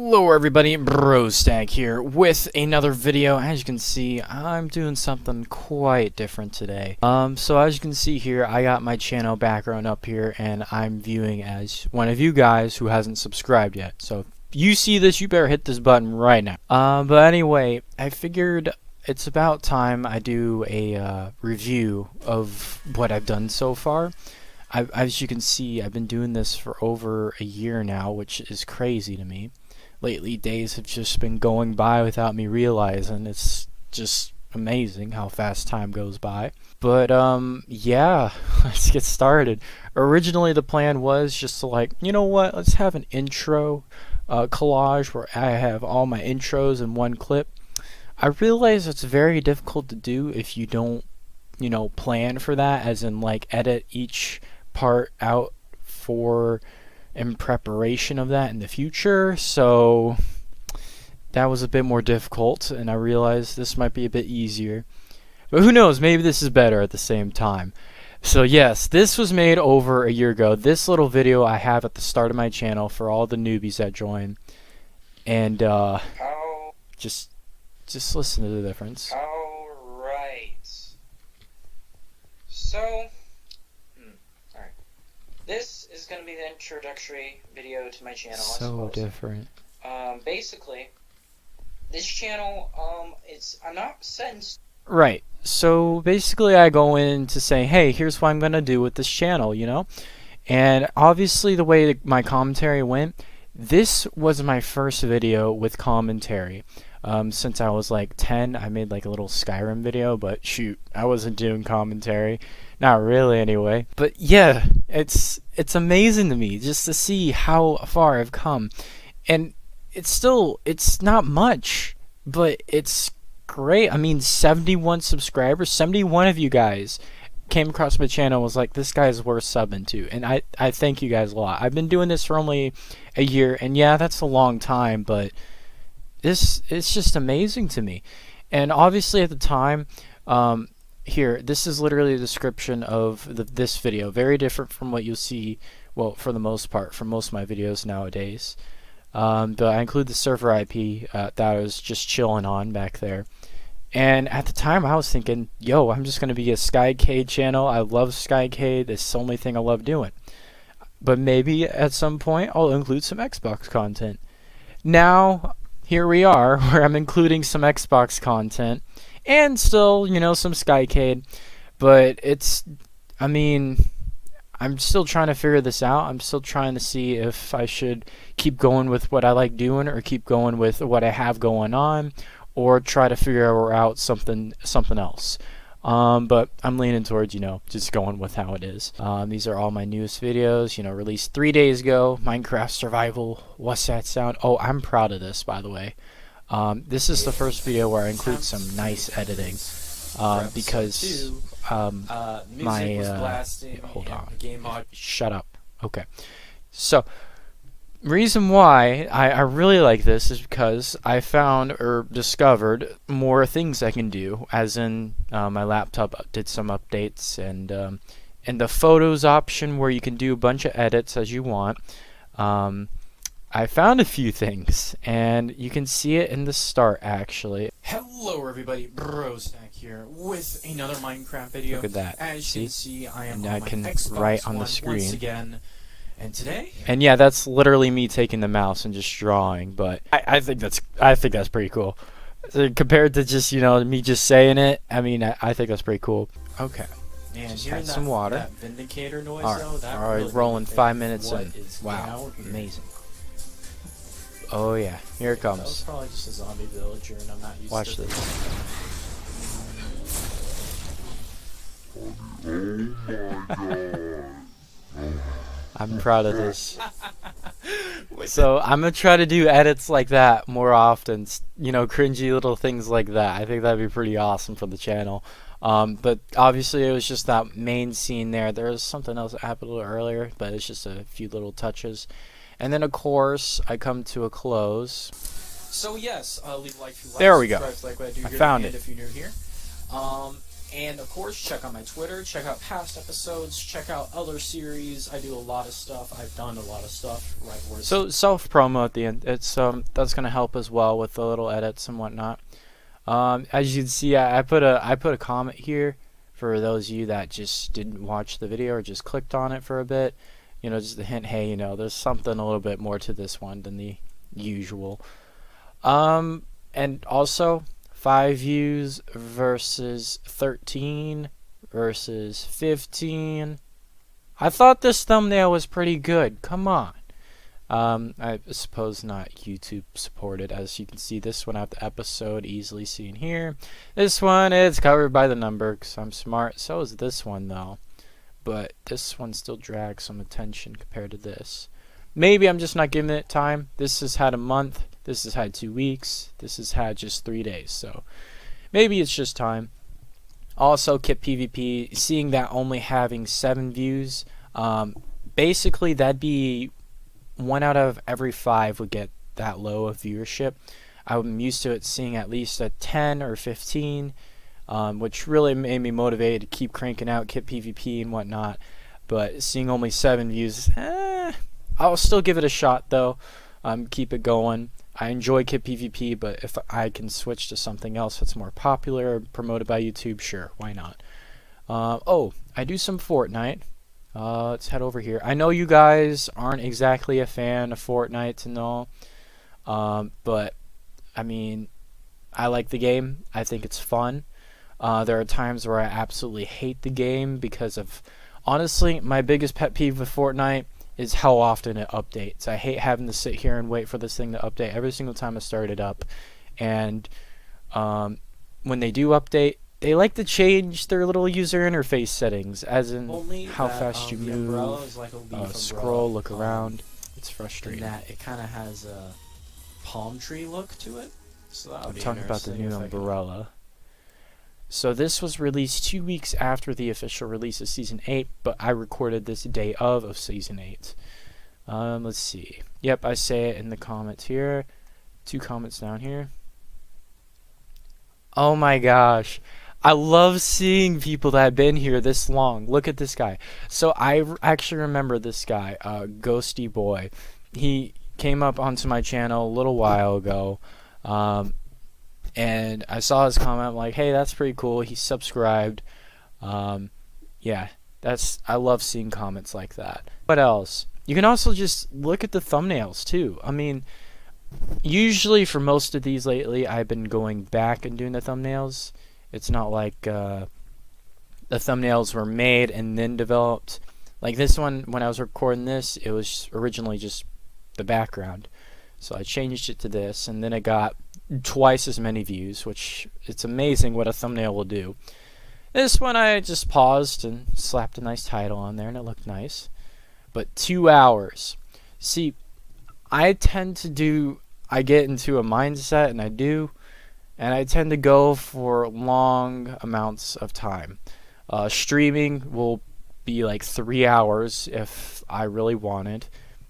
Hello everybody, Brostag here with another video. As you can see, I'm doing something quite different today. So as you can see here, I got my channel background up here and I'm viewing as one of you guys who hasn't subscribed yet. So if you see this, you better hit this button right now. But anyway, I figured it's about time I do a review of what I've done so far. As you can see, I've been doing this for over a year now, which is crazy to me. Lately, days have just been going by without me realizing. It's just amazing how fast time goes by. But, yeah, let's get started. Originally, the plan was just to, you know what, let's have an intro collage where I have all my intros in one clip. I realize it's very difficult to do if you don't, plan for that, as in, edit each part out in preparation of that in the future. So that was a bit more difficult, and I realized this might be a bit easier. But who knows, maybe this is better at the same time. So yes, this was made over a year ago. This little video I have at the start of my channel for all the newbies that join. And just listen to the difference. Alright. So this is going to be the introductory video to my channel. So different. Basically, this channel, I'm not set in Right. So basically I go in to say, hey, here's what I'm going to do with this channel, And obviously the way my commentary went, this was my first video with commentary. Since I was 10, I made a little Skyrim video, but shoot, I wasn't doing commentary. Not really anyway. But yeah, it's amazing to me just to see how far I've come. And it's not much, but it's great. I mean, 71 subscribers, 71 of you guys came across my channel and was like, this guy's worth subbing to. And I thank you guys a lot. I've been doing this for only a year, and yeah, that's a long time, but it's just amazing to me. And obviously at the time, here, this is literally a description of this video. Very different from what you'll see, well, for the most part, from most of my videos nowadays. But I include the server IP that I was just chilling on back there. And at the time, I was thinking, yo, I'm just going to be a Skycade channel. I love Skycade. It's the only thing I love doing. But maybe at some point, I'll include some Xbox content. Now, here we are, where I'm including some Xbox content. And still, some Skycade. But I'm still trying to figure this out. I'm still trying to see if I should keep going with what I like doing or keep going with what I have going on, or try to figure out something else. But I'm leaning towards, just going with how it is. These are all my newest videos, released 3 days ago. Minecraft Survival. What's that sound? Oh, I'm proud of this, by the way. This is the first video where I include some nice editing, because hold on, shut up. Okay, so reason why I really like this is because I found or discovered more things I can do, as in my laptop did some updates, and the photos option where you can do a bunch of edits as you want. I found a few things, and you can see it in the start, actually. Hello everybody, Brostag here with another Minecraft video. Look at that. As you can see, I am and on I my can Xbox write on the One screen. once again. And today, and yeah, that's literally me taking the mouse and just drawing, but I think that's pretty cool. So compared to just, me just saying it, I think that's pretty cool. Okay. and Just hearing had some water. that Vindicator noise Alright, though, that alright, really rolling indicates 5 minutes what in. is Wow, down here. amazing. Oh yeah, here it That was comes. probably just a zombie villager, and I'm not used Watch to this. I'm proud of this. So I'm gonna try to do edits like that more often, cringy little things like that. I think that'd be pretty awesome for the channel. But obviously it was just that main scene there. There was something else that happened a little earlier, but it's just a few little touches. And then of course I come to a close. So yes, leave a like if you like. There we go. Subscribe if you like what I do I here, found and it. if you're new here. And of course, check out my Twitter, check out past episodes, check out other series. I do a lot of stuff. I've done a lot of stuff. Right where So self promo at the end. It's that's gonna help as well with the little edits and whatnot. As you can see, I put a comment here for those of you that just didn't watch the video or just clicked on it for a bit. You know, just a hint. Hey, you know, there's something a little bit more to this one than the usual. And also 5 views versus 13 versus 15. I thought this thumbnail was pretty good. Come on. I suppose not YouTube supported. As you can see, this one out the episode easily seen here. This one is covered by the number because I'm smart. So is this one though. But this one still drags some attention compared to this. Maybe I'm just not giving it time. This has had a month. This has had 2 weeks. This has had just 3 days. So maybe it's just time. Also, Kit PvP, seeing that only having 7 views, basically that'd be 1 out of every 5 would get that low of viewership. I'm used to it seeing at least a 10 or 15, which really made me motivated to keep cranking out Kit PvP and whatnot. But seeing only 7 views, I'll still give it a shot though. Keep it going. I enjoy Kit PvP, but if I can switch to something else that's more popular or promoted by YouTube, sure, why not? Oh, I do some Fortnite. Let's head over here. I know you guys aren't exactly a fan of Fortnite and all, but I mean, I like the game. I think it's fun. There are times where I absolutely hate the game because of, honestly, my biggest pet peeve with Fortnite is how often it updates. I hate having to sit here and wait for this thing to update every single time I start it up. And when they do update, they like to change their little user interface settings, as in only how that, fast you the move, umbrella is like a leaf scroll, umbrella, look around. It's frustrating. and that it kind of has a palm tree look to it. So that would I'm be talking about the interesting new if I could- umbrella. So this was released 2 weeks after the official release of Season 8, but I recorded this day of Season 8. Let's see. Yep, I say it in the comments here. 2 comments down here. Oh my gosh. I love seeing people that have been here this long. Look at this guy. So I actually remember this guy, Ghosty Boy. He came up onto my channel a little while ago. And I saw his comment. I'm like, hey, that's pretty cool. He subscribed. Yeah, I love seeing comments like that. What else? You can also just look at the thumbnails too. I mean, usually for most of these lately, I've been going back and doing the thumbnails. It's not like the thumbnails were made and then developed. Like this one, when I was recording this, it was originally just the background. So I changed it to this, and then it got twice as many views, which it's amazing what a thumbnail will do. This one I just paused and slapped a nice title on there, and it looked nice. But 2 hours. See, I get into a mindset, and I tend to go for long amounts of time. Streaming will be like 3 hours if I really wanted.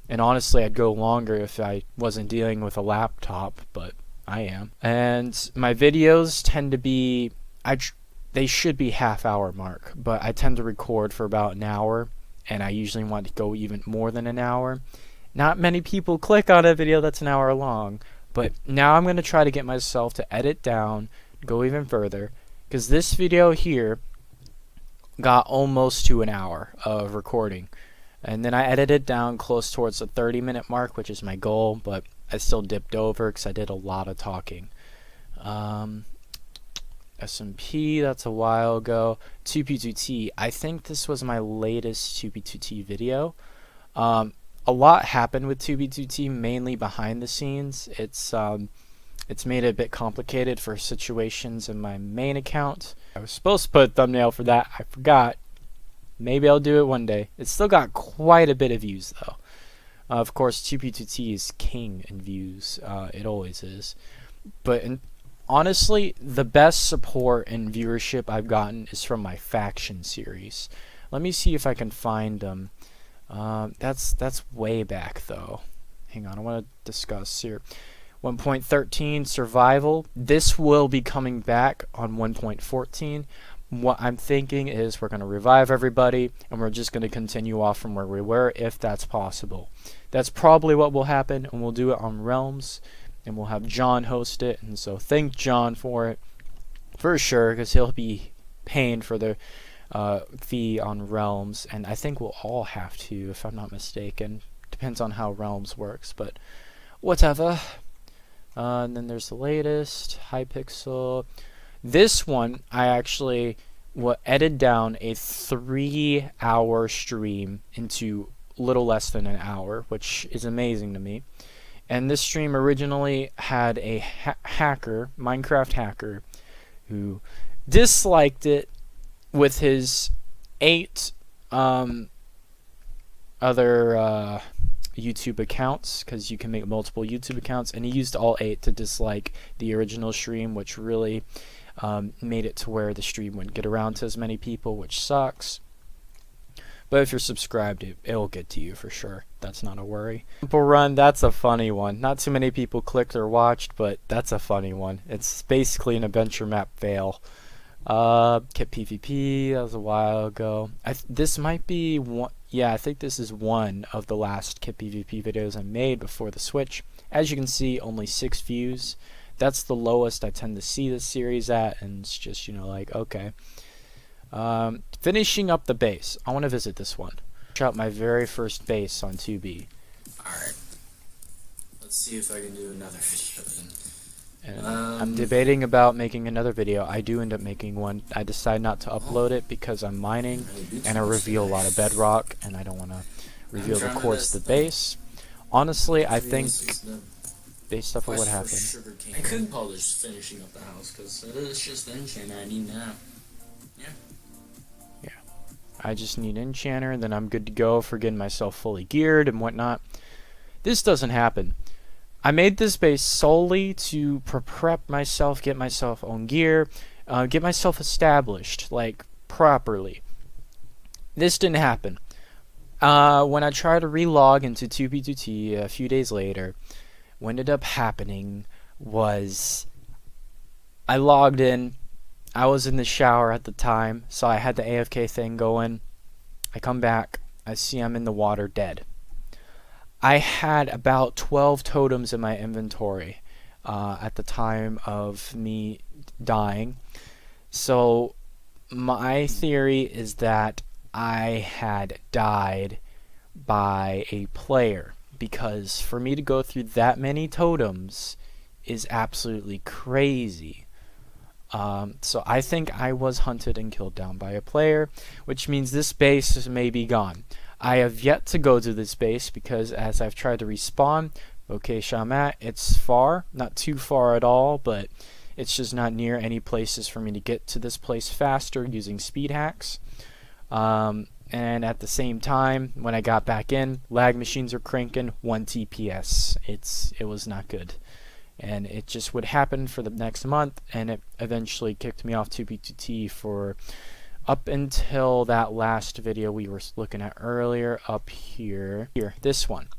And honestly, I'd go longer if I wasn't dealing with a laptop, but I am. And my videos tend to be, they should be half-hour mark, but I tend to record for about an hour, and I usually want to go even more than an hour. Not many people click on a video that's an hour long, but now I'm going to try to get myself to edit down, go even further, because this video here got almost to an hour of recording. And then I edited down close towards the 30-minute mark, which is my goal, but I still dipped over because I did a lot of talking. SMP, that's a while ago. 2P2T, I think this was my latest 2P2T video. A lot happened with 2P2T, mainly behind the scenes. It's made it a bit complicated for situations in my main account. I was supposed to put a thumbnail for that, I forgot. Maybe I'll do it one day. It's still got quite a bit of views though. Of course, 2P2T is king in views. It always is. But honestly, the best support and viewership I've gotten is from my faction series. Let me see if I can find them. That's way back though. Hang on, I want to discuss here. 1.13 survival. This will be coming back on 1.14. what I'm thinking is we're going to revive everybody, and we're just going to continue off from where we were, if that's possible. That's probably what will happen, and we'll do it on Realms, and we'll have John host it, and so thank John for it, for sure, because he'll be paying for the fee on Realms, and I think we'll all have to, if I'm not mistaken. Depends on how Realms works, but whatever. And then there's the latest, Hypixel. This one, I actually edited down a 3-hour stream into little less than an hour, which is amazing to me. And this stream originally had a hacker, Minecraft hacker, who disliked it with his 8 other YouTube accounts, because you can make multiple YouTube accounts, and he used all 8 to dislike the original stream, which really made it to where the stream wouldn't get around to as many people, which sucks. But if you're subscribed, it'll get to you for sure. That's not a worry. Temple Run, that's a funny one. Not too many people clicked or watched, but that's a funny one. It's basically an adventure map fail. Kit PvP, that was a while ago. This might be one. Yeah, I think this is one of the last Kit PvP videos I made before the Switch. As you can see, only 6 views. That's the lowest I tend to see this series at, and it's just, you know, like, okay. Finishing up the base. I want to visit this one. Check out my very first base on 2B. Alright. Let's see if I can do another video then. And I'm debating about making another video. I do end up making one. I decide not to upload it because I'm mining and I reveal a lot of bedrock, and I don't want to reveal the quartz to the base. Honestly, I think, based off of what happened, I could polish finishing up the house because it's just the enchanter I need now. Yeah. I just need enchanter, and then I'm good to go for getting myself fully geared and whatnot. This doesn't happen. I made this base solely to prep myself, get myself on gear, get myself established, like, properly. This didn't happen. When I tried to relog into 2B2T a few days later, what ended up happening was I logged in. I was in the shower at the time, so I had the AFK thing going. I come back, I see I'm in the water dead. I had about 12 totems in my inventory at the time of me dying. So my theory is that I had died by a player, because for me to go through that many totems is absolutely crazy. So I think I was hunted and killed down by a player, which means this base may be gone. I have yet to go to this base because as I've tried to respawn, location I'm at, it's far, not too far at all, but it's just not near any places for me to get to this place faster using speed hacks. And at the same time, when I got back in, lag machines are cranking 1 TPS. It was not good. And it just would happen for the next month, and it eventually kicked me off 2B2T for up until that last video we were looking at earlier up here. This one.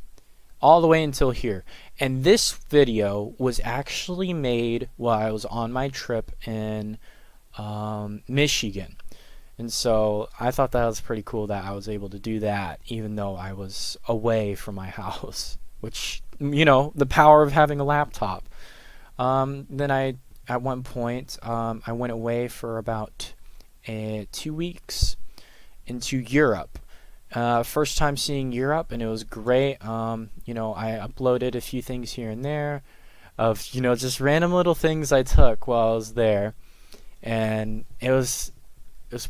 All the way until here. And this video was actually made while I was on my trip in Michigan. And so I thought that was pretty cool that I was able to do that even though I was away from my house. Which, you know, the power of having a laptop. Then at one point, I went away for about 2 weeks into Europe. First time seeing Europe, and it was great. You know, I uploaded a few things here and there of, you know, just random little things I took while I was there, and it was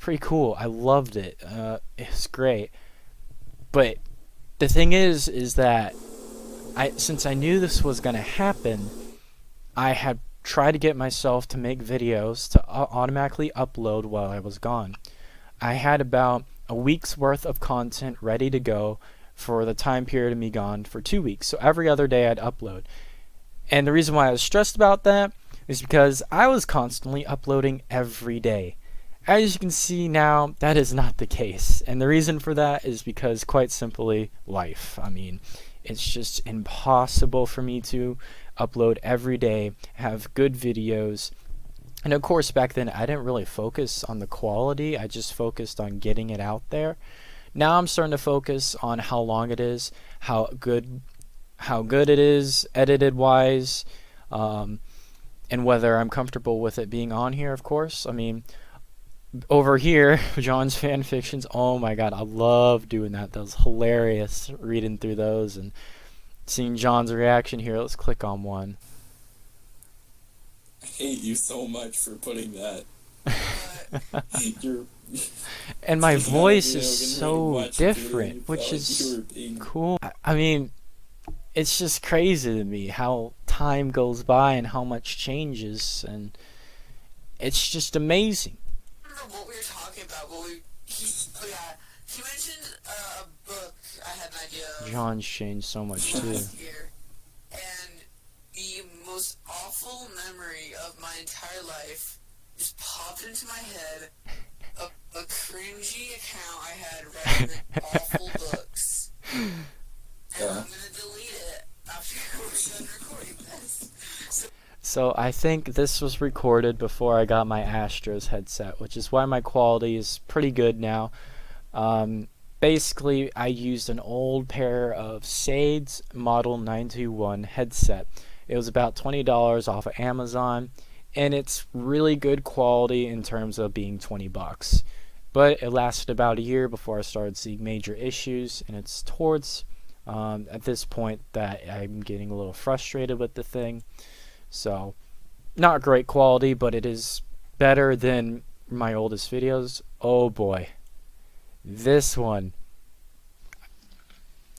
pretty cool. I loved it. It was great. But the thing is that since I knew this was gonna happen, I had tried to get myself to make videos to automatically upload while I was gone. I had about a week's worth of content ready to go for the time period of me gone for 2 weeks. So every other day I'd upload. And the reason why I was stressed about that is because I was constantly uploading every day. As you can see now, that is not the case. And the reason for that is because, quite simply, life. I mean, it's just impossible for me to upload every day, have good videos, And of course, back then I didn't really focus on the quality, I just focused on getting it out there. Now I'm starting to focus on how long it is, how good it is edited wise, and whether I'm comfortable with it being on here, of course. I mean, over here, John's fan fictions, oh my god, I love doing that. That was hilarious, reading through those and seeing John's reaction here. Let's click on one. I hate you so much for putting that. You're And my speaking out of voice video, is and so watching video, different, you which felt like is you were being cool. I mean, it's just crazy to me how time goes by and how much changes, and it's just amazing. I don't remember what we were talking about, but he mentioned a book I had an idea of John's changed so much too. last year, and the most awful memory of my entire life just popped into my head of a cringy account I had writing awful books, and I'm gonna delete it after we're done recording this. So I think this was recorded before I got my Astros headset, which is why my quality is pretty good now. Basically, I used an old pair of Sades Model 921 headset. It was about $20 off of Amazon, and it's really good quality in terms of being 20 bucks. But it lasted about a year before I started seeing major issues, and it's towards at this point that I'm getting a little frustrated with the thing. So, not great quality, but it is better than my oldest videos. Oh boy. This one.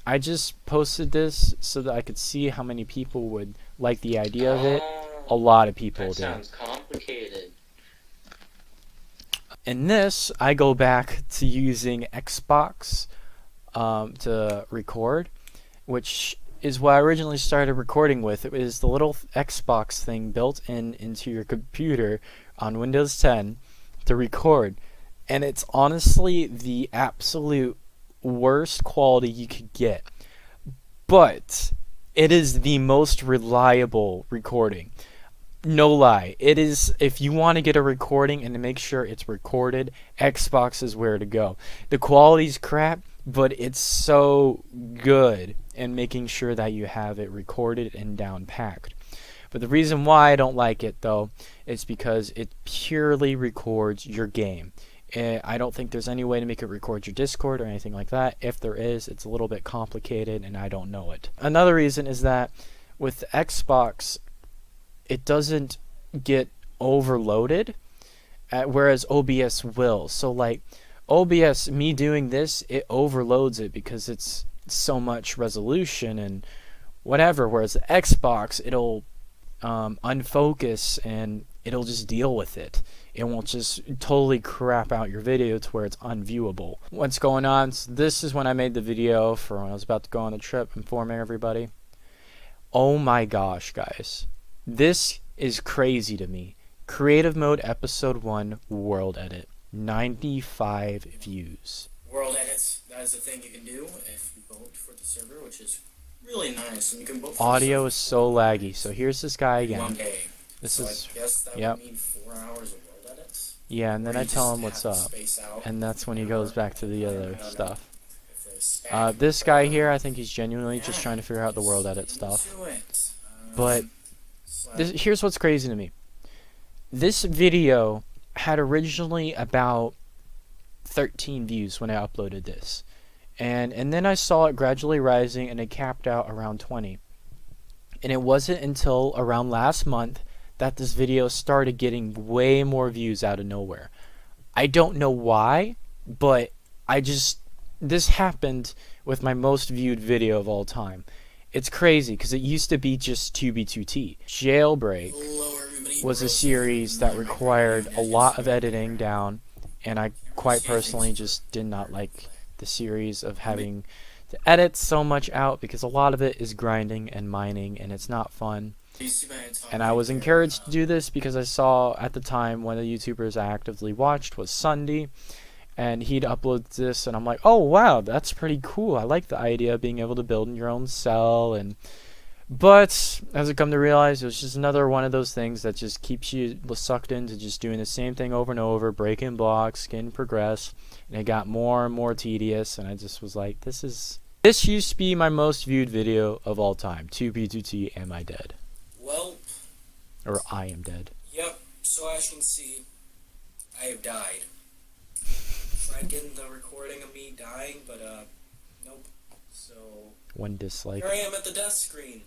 I just posted this so that I could see how many people would like the idea of it. A lot of people That did. sounds complicated. In this, I go back to using Xbox to record, which is what I originally started recording with. It was the little Xbox thing built into your computer on Windows 10 to record. And it's honestly the absolute worst quality you could get. But it is the most reliable recording. No lie. It is, if you want to get a recording and to make sure it's recorded, Xbox is where to go. The quality's crap, but it's so good in making sure that you have it recorded and down packed. But the reason why I don't like it though is because it purely records your game. I don't think there's any way to make it record your Discord or anything like that. If there is, it's a little bit complicated and I don't know it. Another reason is that with Xbox, it doesn't get overloaded, whereas OBS will. So like OBS, me doing this, it overloads it because it's so much resolution and whatever, whereas the Xbox, it'll unfocus and it'll just deal with it. It won't just totally crap out your video to where it's unviewable. What's going on? So this is when I made the video for when I was about to go on the trip, informing everybody. Oh my gosh, guys. This is crazy to me. Creative Mode Episode 1 World Edit. 95 views. World edits. That is the thing you can do if you vote for the server, which is really nice. And you can vote for Audio the is so laggy. So here's this guy again. 1K. This So is, I guess that yep. would mean 4 hours of world edits. Yeah, and then Where I you tell just him what's have to up. space out And that's when he whatever. goes back to the other I don't know stuff. if they stack This or guy whatever. here, I think he's genuinely just Yeah, trying to figure out the world just edit get stuff. into it. But So- here's what's crazy to me. This video had originally about 13 views when I uploaded this. And then I saw it gradually rising and it capped out around 20. And it wasn't until around last month that this video started getting way more views out of nowhere. I don't know why, but this happened with my most viewed video of all time. It's crazy because it used to be just 2B2T. Jailbreak Hello, everybody. was a Rose series that here. required a lot of editing down, and I quite personally just did not like the series of having to edit so much out because a lot of it is grinding and mining and it's not fun. And I was encouraged to do this because I saw at the time one of the YouTubers I actively watched was Sunday, and he'd upload this and I'm like, oh wow, that's pretty cool. I like the idea of being able to build in your own cell and But as I come to realize, it was just another one of those things that just keeps you sucked into just doing the same thing over and over, breaking blocks, getting progress, and it got more and more tedious, and I just was like, this used to be my most viewed video of all time. 2B2T, am I dead? Well, Or I am dead. yep, so as you can see, I have died. Tried getting the recording of me dying, but nope. So, One dislike. here I am at the death screen.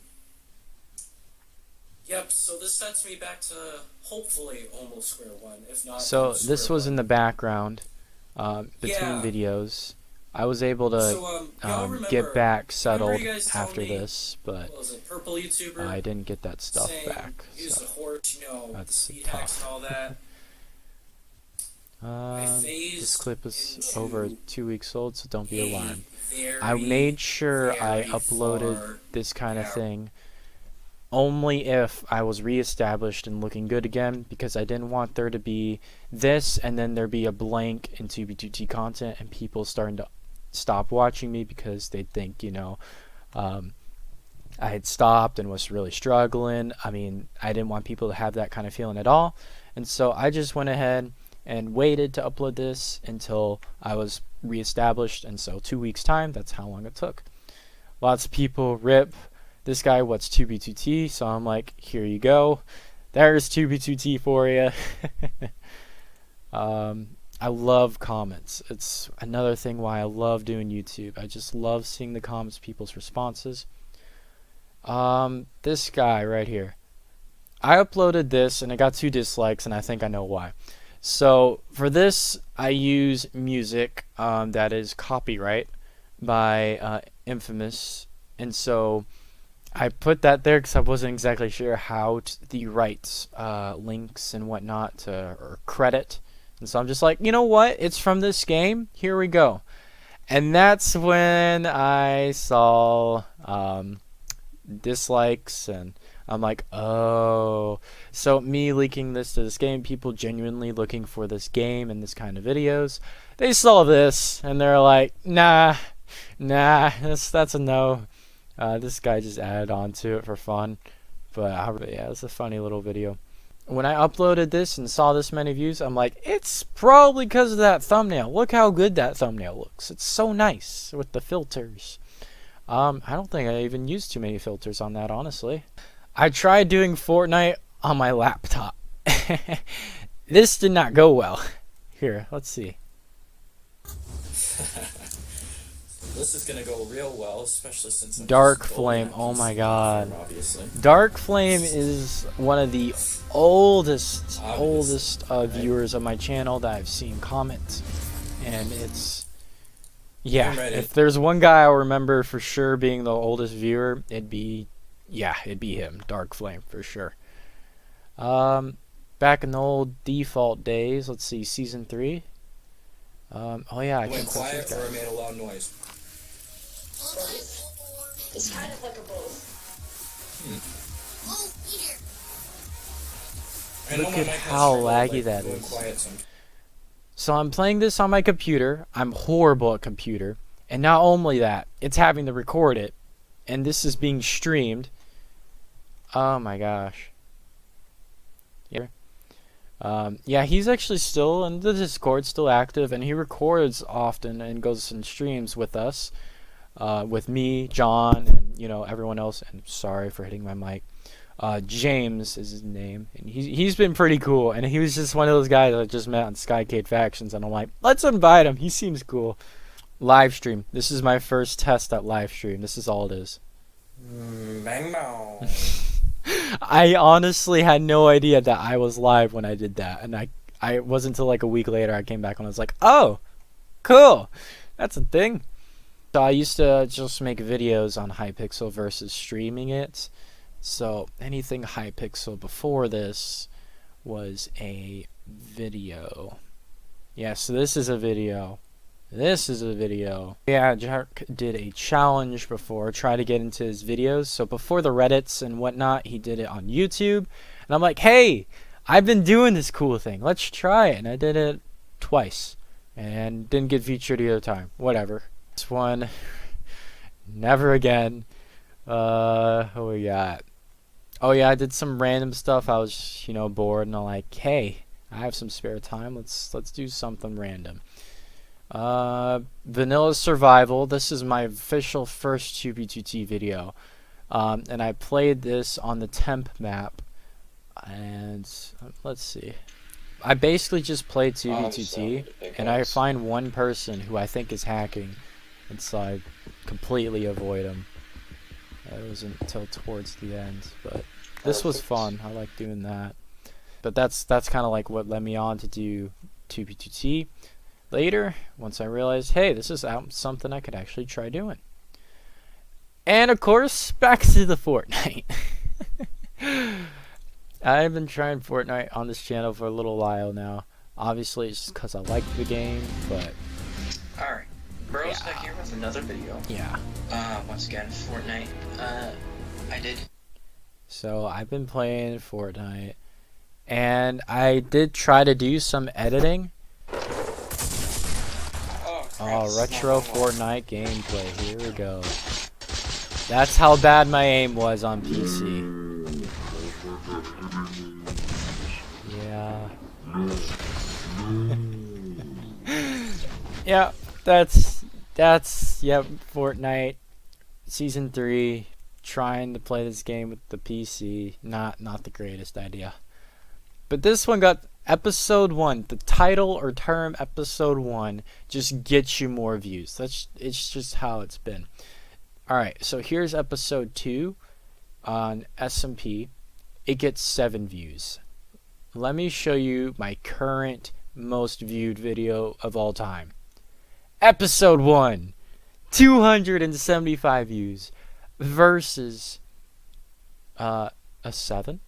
Yep, so this sets me back to hopefully almost square one, if not So almost this square was in one. the background, between Yeah. videos. I was able to So, y'all remember, get back settled you guys telling after me, this, but what was it, Purple YouTuber? I didn't get that stuff saying, back. use So. the horse, That's speed hacks tough. and all that. This phased clip is into over 2 weeks old, so don't be a alarmed. very, I made sure I very uploaded far this kind of down. thing only if I was reestablished and looking good again, because I didn't want there to be this and then there be a blank in 2B2T content and people starting to stop watching me because they'd think, I had stopped and was really struggling. I mean, I didn't want people to have that kind of feeling at all, and so I just went ahead and waited to upload this until I was reestablished, and so 2 weeks time, that's how long it took. Lots of people rip this guy, what's 2B2T, so I'm like, here you go, there's 2B2T for you. I love comments. It's another thing why I love doing YouTube. I just love seeing the comments, people's responses. This guy right here, I uploaded this and it got 2 dislikes, and I think I know why. So for this, I use music that is copyright by Infamous, and so I put that there because I wasn't exactly sure how the rights links and whatnot to or credit, and so I'm just like, you know what? It's from this game. Here we go. And that's when I saw dislikes, and I'm like, oh, so me leaking this to this game, people genuinely looking for this game and this kind of videos, they saw this and they're like, nah, that's a no. This guy just added on to it for fun, but yeah, it's a funny little video. When I uploaded this and saw this many views, I'm like, it's probably because of that thumbnail. Look how good that thumbnail looks. It's so nice with the filters. I don't think I even used too many filters on that, honestly. I tried doing Fortnite on my laptop. This did not go well. Here, let's see. This is gonna go real well, especially since I'm Dark just Flame, going oh at my this god. platform, obviously. Dark Flame is one of the oldest Obviously, viewers of my channel that I've seen comment, and it's, yeah, I'm ready. if there's one guy I'll remember for sure being the oldest viewer, it'd be him, Dark Flame, for sure. Back in the old default days, let's see, season 3. Oh yeah, I Went think quiet that's or this I guy. made a loud noise. It's kind of like a both. I know Look my at mic has how trouble, laggy like, that going is. quiet sometimes. So I'm playing this on my computer. I'm horrible at computer. And not only that, it's having to record it. And this is being streamed. Oh my gosh. Yeah, he's actually still in the Discord, still active, and he records often and goes and streams with us. With me, John, and everyone else. And sorry for hitting my mic. James is his name, and he's been pretty cool, and he was just one of those guys I just met on Skycade Factions, and I'm like, let's invite him, he seems cool. Live stream, this is my first test at live stream, this is all it is. Bang bang. I honestly had no idea that I was live when I did that, and I wasn't until like a week later I came back and I was like, oh, cool, that's a thing. So I used to just make videos on Hypixel versus streaming it. So anything Hypixel before this was a video. Yeah, so this is a video. This is a video. Yeah, Jack did a challenge before, try to get into his videos. So before the Reddits and whatnot, he did it on YouTube. And I'm like, hey, I've been doing this cool thing. Let's try it. And I did it twice. And didn't get featured either time. Whatever. This one, never again. What we got? Oh yeah, I did some random stuff. I was, bored, and I'm like, hey, I have some spare time. Let's do something random. Vanilla Survival. This is my official first 2B2T video. And I played this on the temp map. And let's see. I basically just played 2B2T, and I find one person who I think is hacking, and so I completely avoid him. It wasn't until towards the end, but this was fun. I like doing that. But that's kind of like what led me on to do 2B2T later, once I realized, hey, this is something I could actually try doing. And of course, back to the Fortnite. I've been trying Fortnite on this channel for a little while now. Obviously, it's just because I like the game, but... Alright, Burrow's back here with another video. Yeah. Once again, Fortnite. I did. So, I've been playing Fortnite, and I did try to do some editing. Oh, retro Fortnite gameplay. Here we go. That's how bad my aim was on PC. Yeah. Yeah, that's yep, Fortnite Season 3, trying to play this game with the PC, not the greatest idea. But this one got Episode 1, the title or term Episode 1 just gets you more views. It's just how it's been. Alright, so here's Episode 2 on SMP. It gets 7 views. Let me show you my current most viewed video of all time. Episode 1, 275 views versus a 7.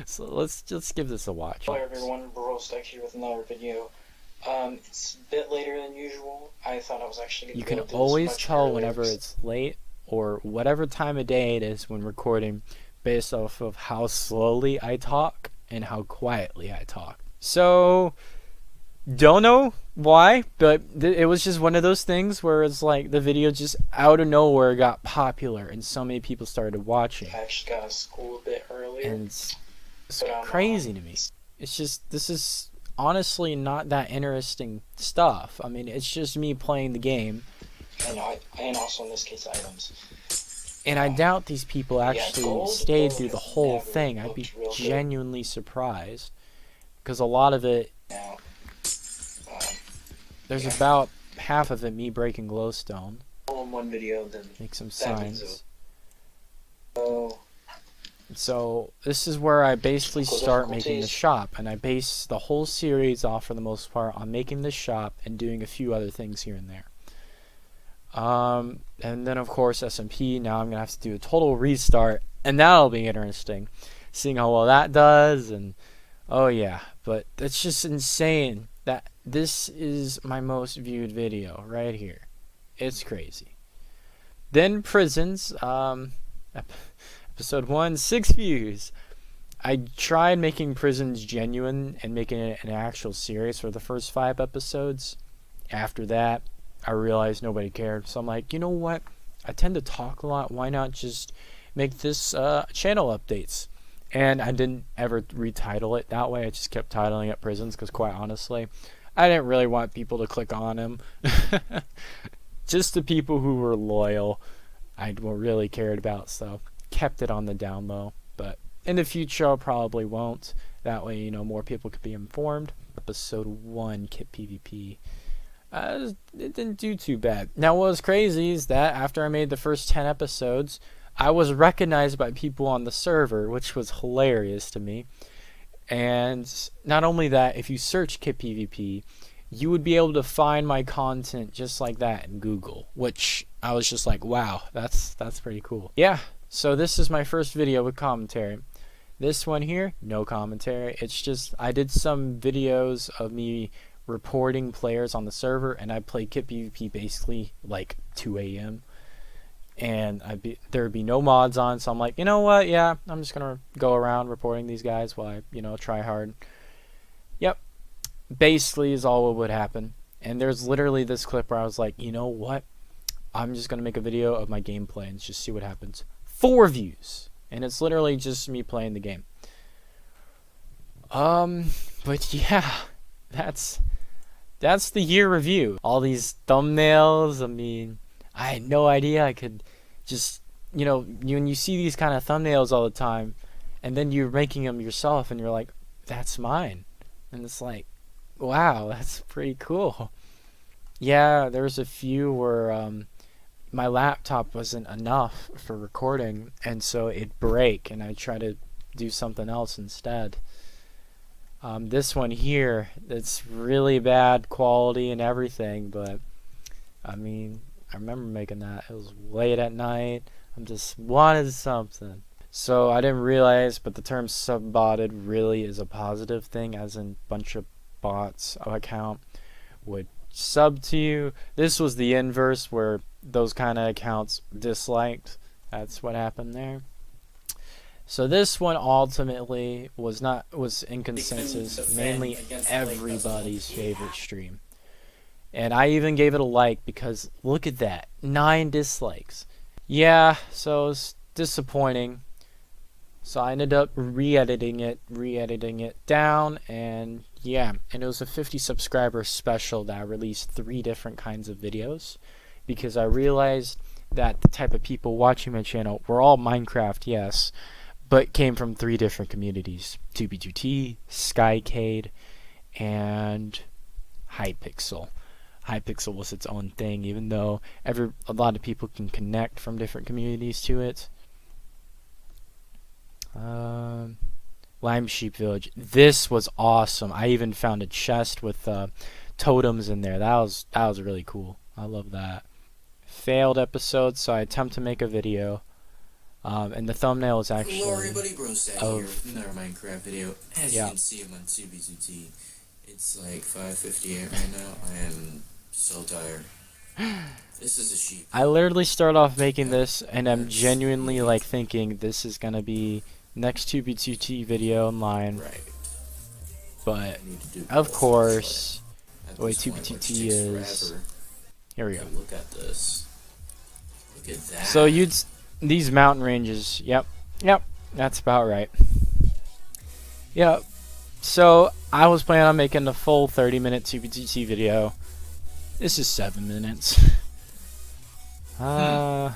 So let's just give this a watch. Hello everyone, Burrowstack here with another video. It's a bit later than usual. I thought I was actually You going to can always tell whenever it's late or whatever time of day it is when recording based off of how slowly I talk and how quietly I talk. So, don't know why, but it was just one of those things where it's like the video just out of nowhere got popular and so many people started watching. I actually got to school a bit earlier. And it's crazy to me. It's just, this is honestly not that interesting stuff. I mean, it's just me playing the game. And also in this case, items. And I doubt these people actually stayed through the whole never thing. I'd be looked real good. genuinely surprised. Because a lot of it, Now, there's about half of it me breaking glowstone. all in one video, then Make some that means signs. oh, So this is where I basically Technical start making the difficulties. shop. And I base the whole series off for the most part on making this shop and doing a few other things here and there. And then of course SMP. Now I'm gonna have to do a total restart, and that'll be interesting, seeing how well that does. And oh yeah, but that's just insane that this is my most viewed video right here. It's crazy. Then Prisons, episode 1, 6 views. I tried making Prisons genuine and making it an actual series for the first 5 episodes. After that, I realized nobody cared. So I'm like, you know what? I tend to talk a lot. Why not just make this channel updates? And I didn't ever retitle it that way. I just kept titling it Prisons because quite honestly, I didn't really want people to click on him. Just the people who were loyal, I really cared about. So kept it on the down low. But in the future, I probably won't. That way, more people could be informed. Episode 1, Kit PvP. It didn't do too bad. Now, what was crazy is that after I made the first 10 episodes, I was recognized by people on the server, which was hilarious to me. And not only that, if you search Kit PvP, you would be able to find my content just like that in Google, which I was just like, wow, that's pretty cool. Yeah, so this is my first video with commentary. This one here, no commentary. It's just I did some videos of me reporting players on the server, and I played Kit PvP basically like 2 a.m. and there would be no mods on, so I'm like, you know what, yeah, I'm just gonna go around reporting these guys while I try hard. Yep, basically is all what would happen. And there's literally this clip where I was like, you know what, I'm just gonna make a video of my gameplay and just see what happens. 4 views, and it's literally just me playing the game. But yeah, that's the year review. All these thumbnails, I mean, I had no idea I could just, you know, when you see these kind of thumbnails all the time, and then you're making them yourself, and you're like, that's mine. And it's like, wow, that's pretty cool. Yeah, there's a few where my laptop wasn't enough for recording, and so it'd break, and I try to do something else instead. This one here, it's really bad quality and everything, but I mean, I remember making that. It was late at night. I just wanted something. So I didn't realize, but the term subbotted really is a positive thing, as in bunch of bots account would sub to you. This was the inverse, where those kind of accounts disliked. That's what happened there. So this one ultimately was in consensus mainly everybody's favorite stream. And I even gave it a like because look at that, 9 dislikes. Yeah, so it's disappointing. So I ended up re-editing it down, and yeah, and it was a 50 subscriber special that I released 3 different kinds of videos, because I realized that the type of people watching my channel were all Minecraft, yes, but came from 3 different communities: 2B2T, Skycade, and Hypixel. Hypixel was its own thing, even though a lot of people can connect from different communities to it. Lime Sheep Village. This was awesome. I even found a chest with totems in there. That was really cool. I love that. Failed episode, so I attempt to make a video. And the thumbnail is actually Hello everybody, Brostat here with another Minecraft video. As you can see, I'm on 2B2T. It's like 5:58 right now. I am so tired. This is a sheep. I literally start off making this, and I'm genuinely like thinking this is gonna be next 2B2T video online. Right. But I need to do of both, course, but the way at this point, 2B2T it is. takes forever. Here we go. Look at this. Look at that. So these mountain ranges. Yep, that's about right. Yep. So I was planning on making a full 30-minute 2B2T video. This is 7 minutes. Yeah.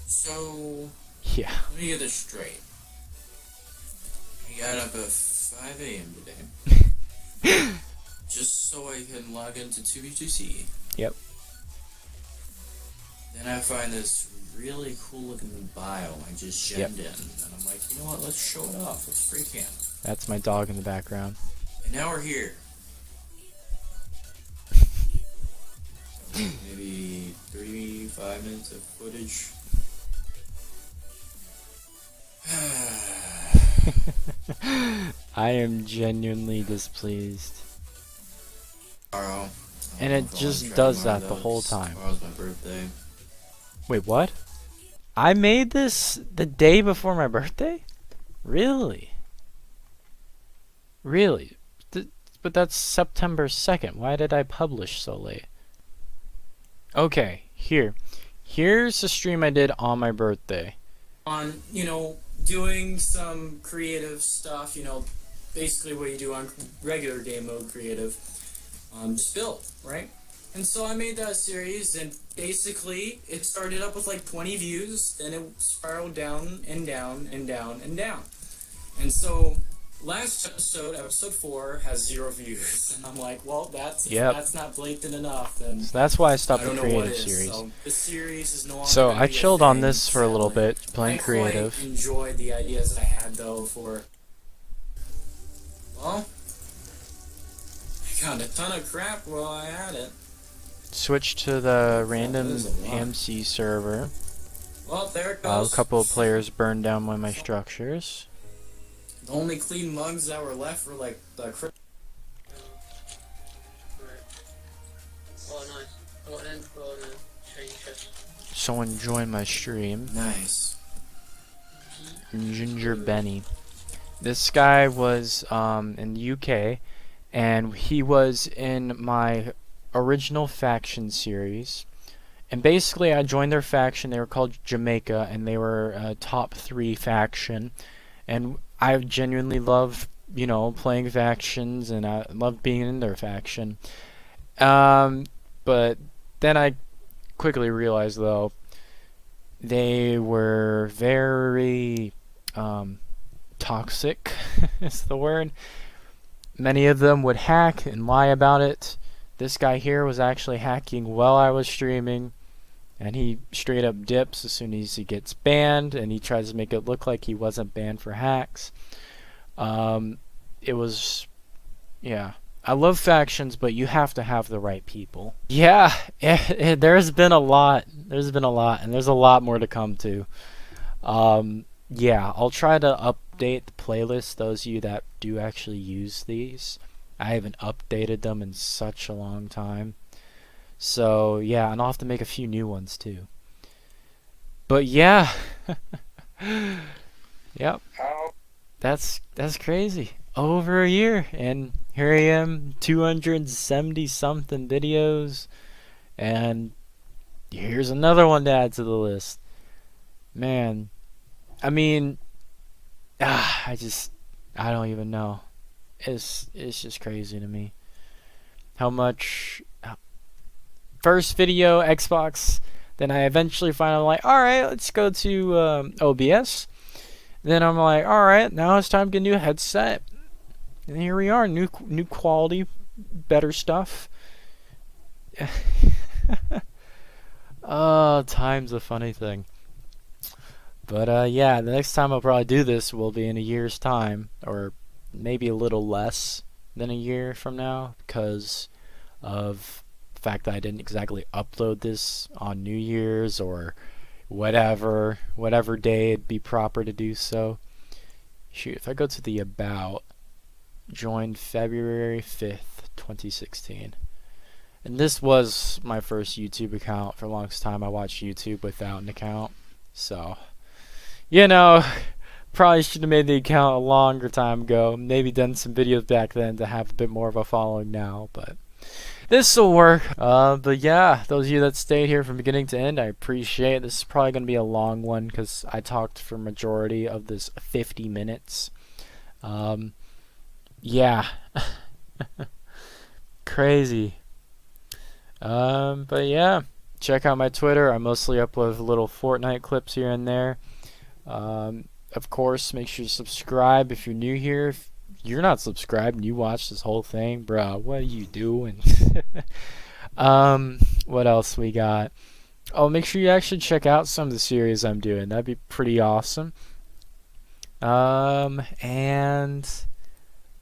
So, Yeah. let me get this straight. I got up at 5 a.m. today. Just so I can log into 2B2C. Yep. Then I find this really cool looking bio I just gemmed in. And I'm like, you know what, let's show it off. Let's free cam. That's my dog in the background. And now we're here. Maybe 3-5 minutes of footage. I am genuinely displeased. Tomorrow. And it just does that the whole time. Tomorrow's my birthday. Wait, what? I made this the day before my birthday? Really? Really? But that's September 2nd. Why did I publish so late? Okay, here's a stream I did on my birthday. On, you know, doing some creative stuff, you know, basically what you do on regular game mode creative, just build, right? And so I made that series, and basically it started up with like 20 views, then it spiraled down and down and down and down. And so last episode, episode 4, has 0 views, and I'm like, well, that's not blatant enough. Then So that's why I stopped I the don't know what creative is. series. So the series is no longer. So gonna I be a chilled on thing, this for a little sadly. bit, playing I creative. quite enjoyed the ideas I had though for. Well, I got a ton of crap while I had it. Switched to the random That is a lot. AMC server. Well, there it A goes. couple of players burned down one of my structures. The only clean mugs that were left were like the. Oh, nice. Oh, then go on and change it. Someone joined my stream. Nice. Ginger Benny. This guy was in the UK, and he was in my original faction series. And basically, I joined their faction. They were called Jamaica, and they were a top 3 faction. And I genuinely love, you know, playing factions, and I love being in their faction. But then I quickly realized, though, they were very toxic, is the word. Many of them would hack and lie about it. This guy here was actually hacking while I was streaming, and he straight up dips as soon as he gets banned, and he tries to make it look like he wasn't banned for hacks. It was, yeah. I love factions, but you have to have the right people. Yeah, there's been a lot. There's been a lot, and there's a lot more to come to. Yeah, I'll try to update the playlist, those of you that do actually use these. I haven't updated them in such a long time. So, yeah, and I'll have to make a few new ones, too. But, yeah. Yep. That's crazy. Over a year, and here I am, 270 something videos, and here's another one to add to the list. Man, I mean, I don't even know. It's just crazy to me how much. First video, Xbox, then I eventually finally like, alright, let's go to OBS. Then I'm like, alright, now it's time to get a new headset. And here we are, new quality, better stuff. Time's a funny thing. But yeah, the next time I'll probably do this will be in a year's time, or maybe a little less than a year from now, because of the fact that I didn't exactly upload this on New Year's or whatever day it'd be proper to do so. Shoot, if I go to the About, joined February 5th, 2016. And this was my first YouTube account. For the longest time, I watched YouTube without an account. So, you know, probably should have made the account a longer time ago. Maybe done some videos back then to have a bit more of a following now, but this will work. But yeah, those of you that stayed here from beginning to end, I appreciate it. This is probably going to be a long one because I talked for majority of this 50 minutes. Yeah. Crazy. But yeah, check out my Twitter. I mostly upload little Fortnite clips here and there. Of course, make sure you subscribe if you're new here. If you're not subscribed and you watch this whole thing, bro, what are you doing? What else we got? Oh, make sure you actually check out some of the series I'm doing. That'd be pretty awesome. And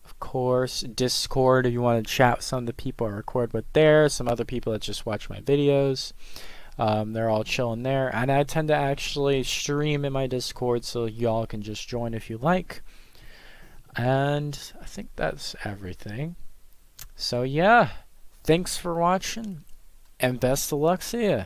of course, Discord if you want to chat with some of the people I record with there, some other people that just watch my videos. They're all chilling there, and I tend to actually stream in my Discord, so y'all can just join if you like. And I think that's everything. So yeah, thanks for watching, and best of luck to you.